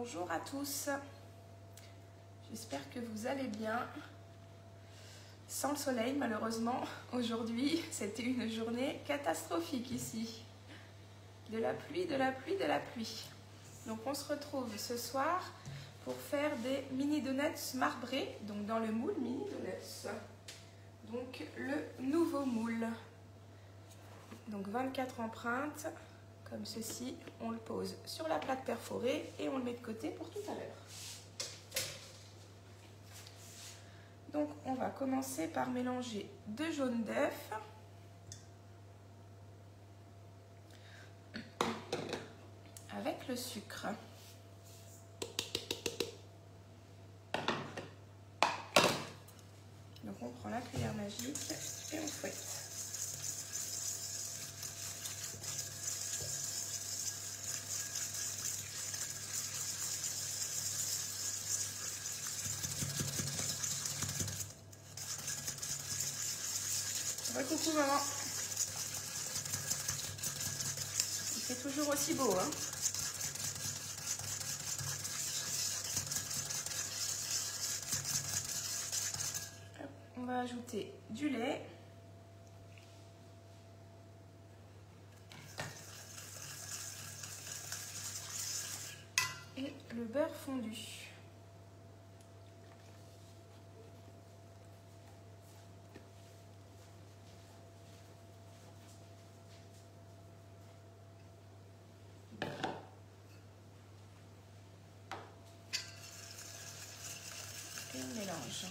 Bonjour à tous, j'espère que vous allez bien. Sans le soleil malheureusement, aujourd'hui c'était une journée catastrophique ici. De la pluie, de la pluie, de la pluie. Donc on se retrouve ce soir pour faire des mini donuts marbrés, donc dans le moule mini donuts. Donc le nouveau moule. Donc 24 empreintes. Comme ceci, on le pose sur la plaque perforée et on le met de côté pour tout à l'heure. Donc on va commencer par mélanger 2 jaunes d'œufs avec le sucre. Donc on prend la cuillère magique et on fouette. Coucou maman. Il fait toujours aussi beau, hein. Hop, on va ajouter du lait. Et le beurre fondu. Et on mélange.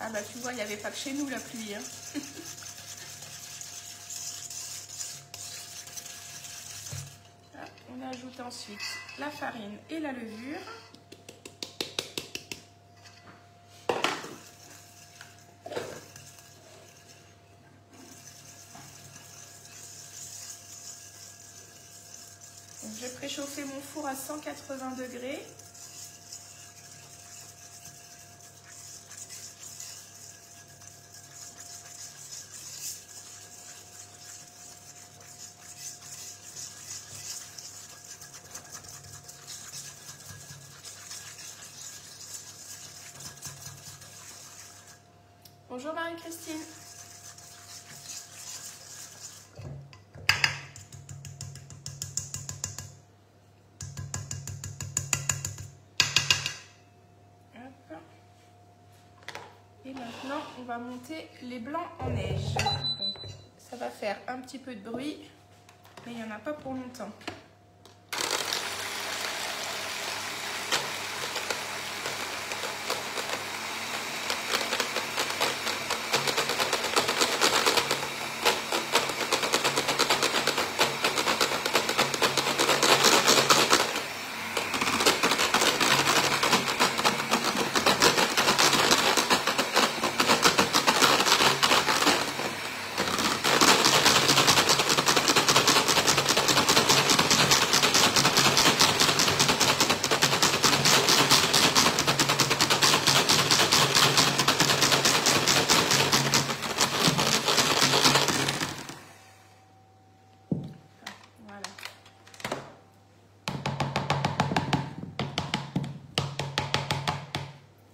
Ah bah tu vois, il n'y avait pas que chez nous la pluie, hein. Ah, on ajoute ensuite la farine et la levure. Donc, je vais préchauffer mon four à 180 degrés. Bonjour Marie-Christine. Et maintenant, on va monter les blancs en neige. Donc, ça va faire un petit peu de bruit, mais il n'y en a pas pour longtemps.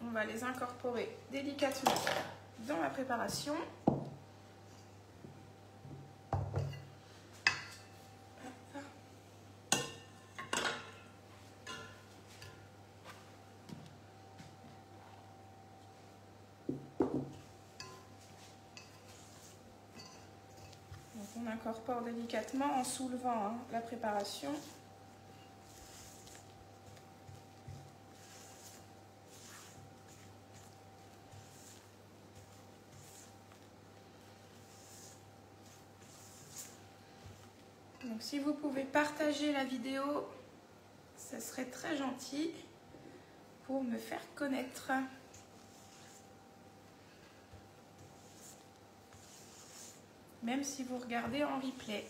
On va les incorporer délicatement dans la préparation. Donc on incorpore délicatement en soulevant la préparation. Donc si vous pouvez partager la vidéo, ça serait très gentil pour me faire connaître. Même si vous regardez en replay.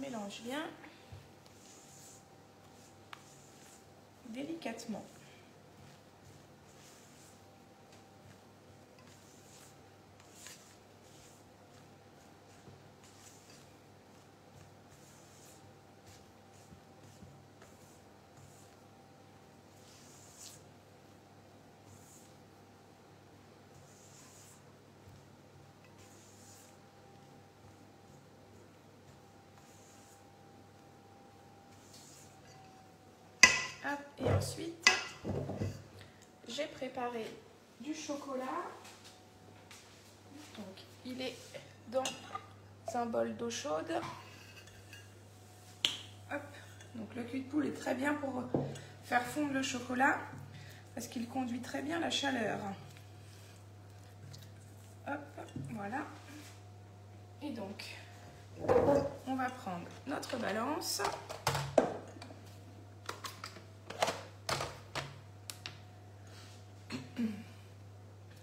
mélange bien. Délicatement. Hop, et ensuite, j'ai préparé du chocolat. Donc, il est dans un bol d'eau chaude. Hop, donc le cul de poule est très bien pour faire fondre le chocolat parce qu'il conduit très bien la chaleur. Hop, voilà. Et donc, on va prendre notre balance.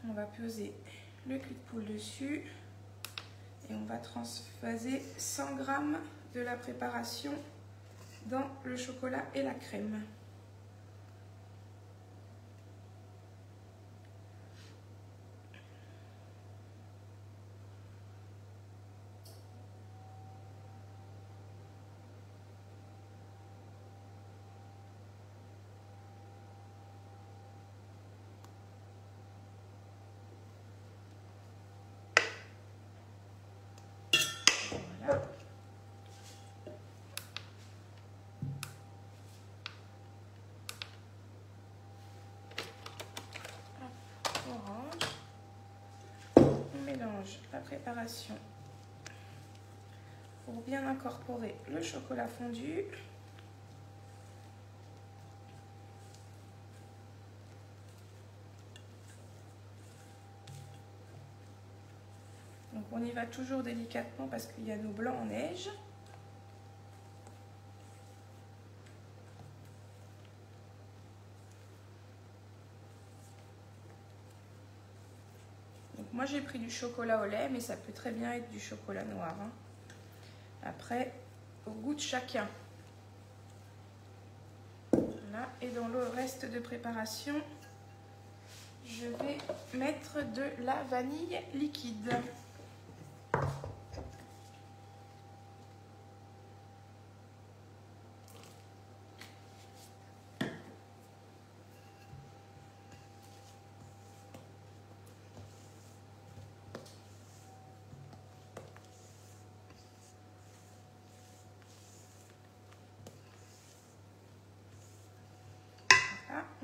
On va peser le cul de poule dessus et on va transvaser 100 g de la préparation dans le chocolat et la crème. La préparation pour bien incorporer le chocolat fondu. Donc on y va toujours délicatement parce qu'il y a nos blancs en neige. Moi j'ai pris du chocolat au lait, mais ça peut très bien être du chocolat noir. Hein. Après, au goût de chacun. Voilà. Et dans le reste de préparation, je vais mettre de la vanille liquide.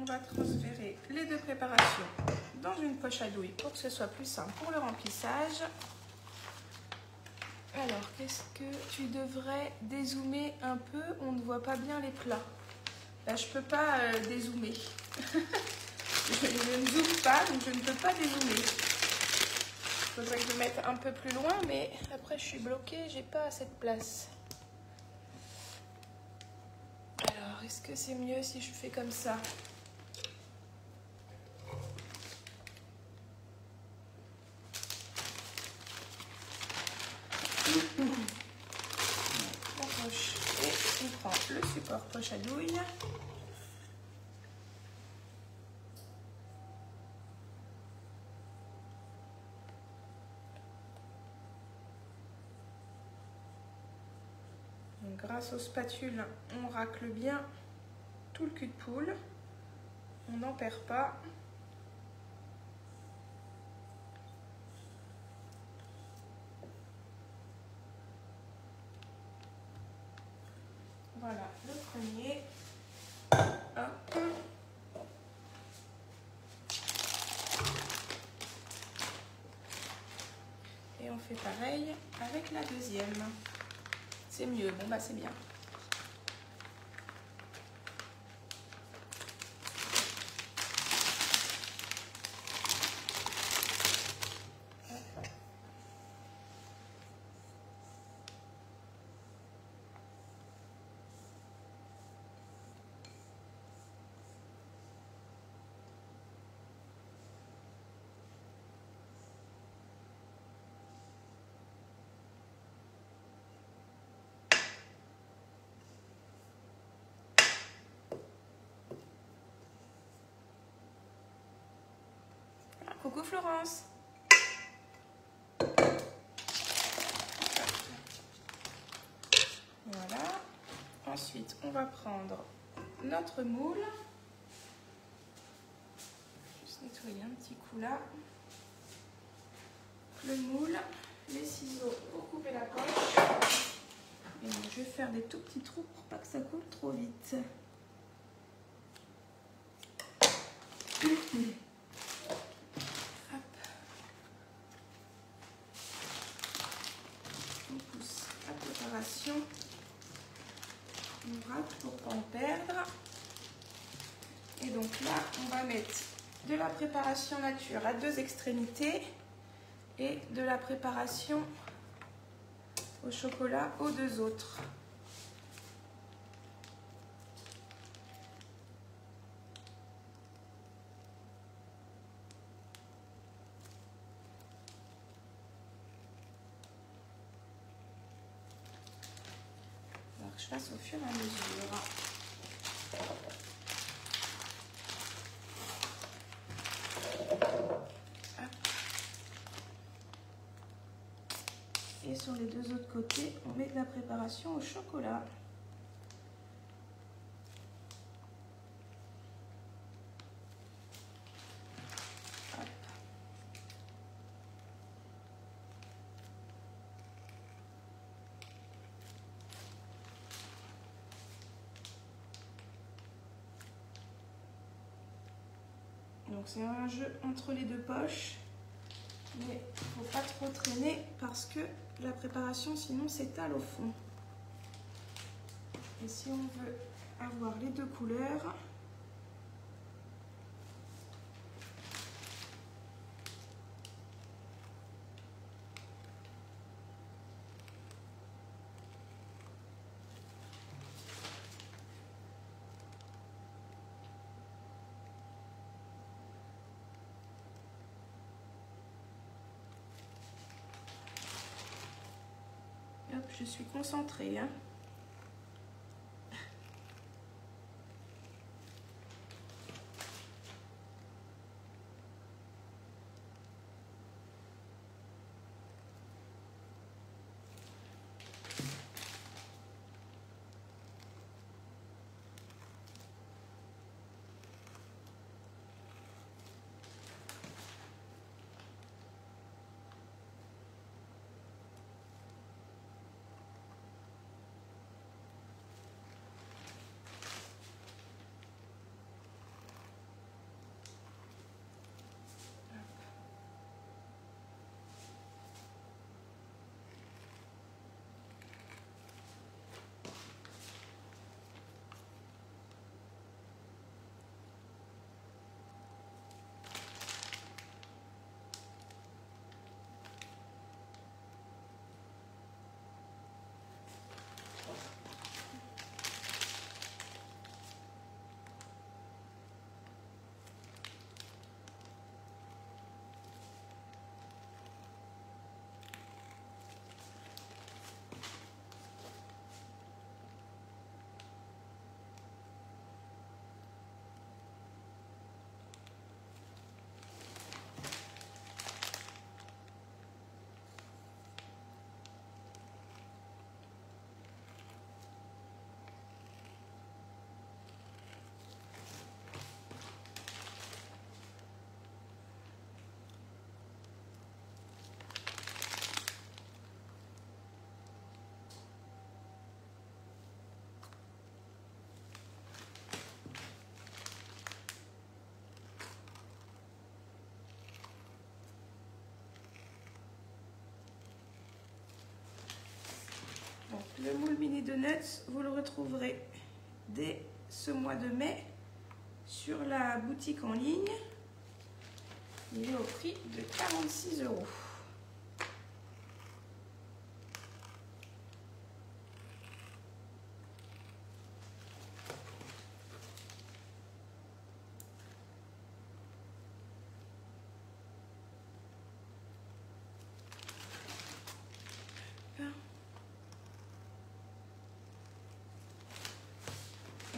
On va transférer les deux préparations dans une poche à douille pour que ce soit plus simple pour le remplissage. Alors, qu'est-ce que tu devrais dézoomer un peu? On ne voit pas bien les plats. Là, je ne peux pas dézoomer. Je ne zoome pas, donc je ne peux pas dézoomer. Il faudrait que je me mette un peu plus loin, mais après, je suis bloquée, j'ai pas assez de place. Alors, est-ce que c'est mieux si je fais comme ça? On poche et on prend le support poche à douille. Donc, grâce aux spatules, on racle bien tout le cul de poule. On n'en perd pas. Voilà le premier. Hop. Et on fait pareil avec la deuxième. C'est mieux, bon bah c'est bien. coucou Florence. Voilà. Ensuite, on va prendre notre moule. Juste nettoyer un petit coup là. Le moule, les ciseaux pour couper la poche. Et donc, je vais faire des tout petits trous pour pas que ça coule trop vite. Hop. On pousse la préparation. On rate pour pas en perdre. Et donc là, on va mettre de la préparation nature à 2 extrémités et de la préparation au chocolat aux 2 autres. Alors que je fasse au fur et à mesure. Et sur les 2 autres côtés, on met de la préparation au chocolat. Hop. Donc c'est un jeu entre les 2 poches, mais il ne faut pas trop traîner parce que la préparation sinon s'étale au fond. Et si on veut avoir les 2 couleurs, hop, je suis concentrée, hein. Donc, le moule mini donuts, vous le retrouverez dès ce mois de mai sur la boutique en ligne. Il est au prix de 46 €.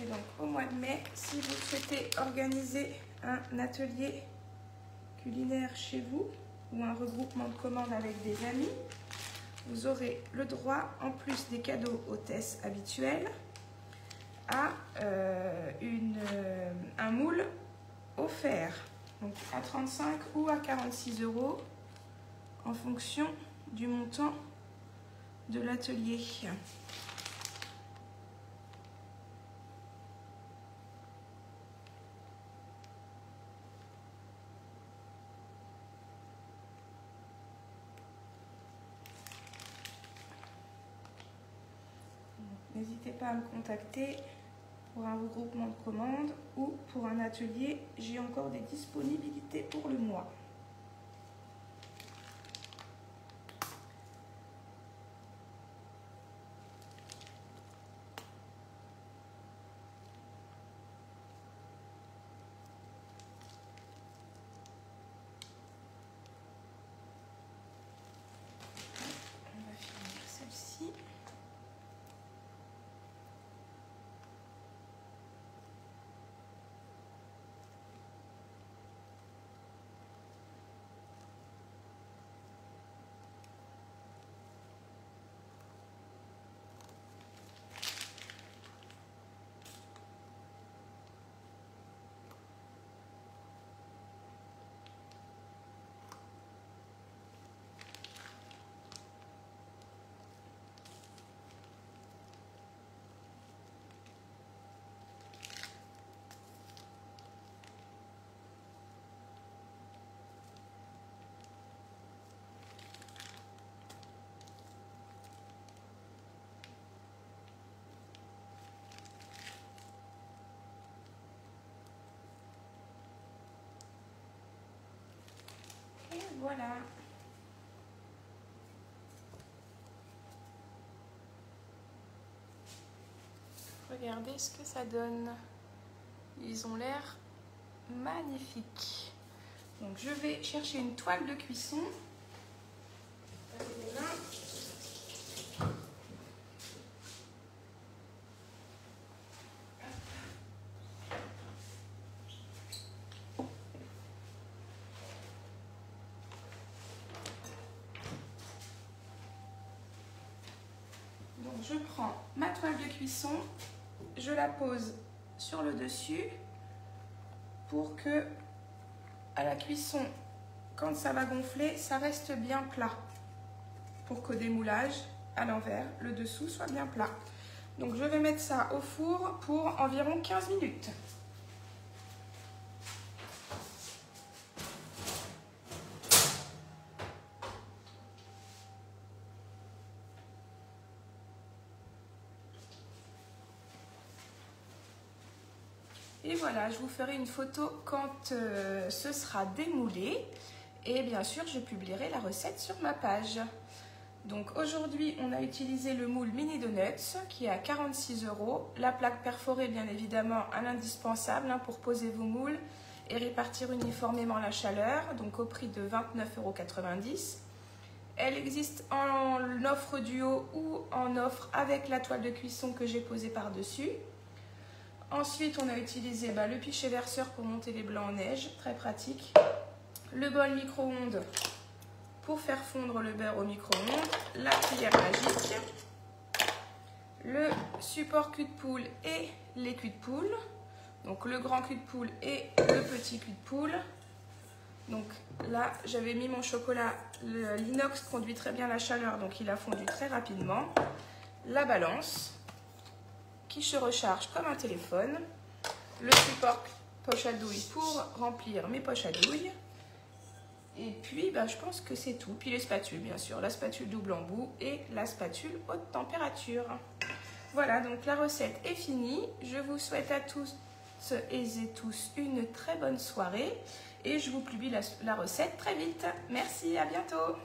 Et donc au mois de mai, si vous souhaitez organiser un atelier culinaire chez vous ou un regroupement de commandes avec des amis, vous aurez le droit, en plus des cadeaux hôtesses habituels, à un moule offert, donc à 35 ou à 46 € en fonction du montant de l'atelier. N'hésitez pas à me contacter pour un regroupement de commandes ou pour un atelier. J'ai encore des disponibilités pour le mois. On va finir celle-ci. Et voilà. Regardez ce que ça donne. Ils ont l'air magnifiques. Donc je vais chercher une toile de cuisson. Donc je prends ma toile de cuisson, je la pose sur le dessus pour que à la cuisson, quand ça va gonfler, ça reste bien plat. Pour qu'au démoulage, à l'envers, le dessous soit bien plat. Donc je vais mettre ça au four pour environ 15 minutes. Et voilà, je vous ferai une photo quand ce sera démoulé. Et bien sûr, je publierai la recette sur ma page. Donc aujourd'hui, on a utilisé le moule Mini Donuts qui est à 46 €. La plaque perforée, bien évidemment, un indispensable pour poser vos moules et répartir uniformément la chaleur, donc au prix de 29,90 €. Elle existe en offre duo ou en offre avec la toile de cuisson que j'ai posée par-dessus. Ensuite, on a utilisé le pichet verseur pour monter les blancs en neige, très pratique. Le bol micro-ondes pour faire fondre le beurre au micro-ondes. La cuillère magique. Le support cul de poule et les culs de poule. Donc le grand cul de poule et le petit cul de poule. Donc là, j'avais mis mon chocolat. L'inox conduit très bien la chaleur, donc il a fondu très rapidement. La balance qui se recharge comme un téléphone, le support poche à douille pour remplir mes poches à douille, et puis je pense que c'est tout. Puis les spatules, bien sûr, la spatule double embout et la spatule haute température. Voilà, donc la recette est finie. Je vous souhaite à tous et tous une très bonne soirée et je vous publie la recette très vite. Merci, à bientôt.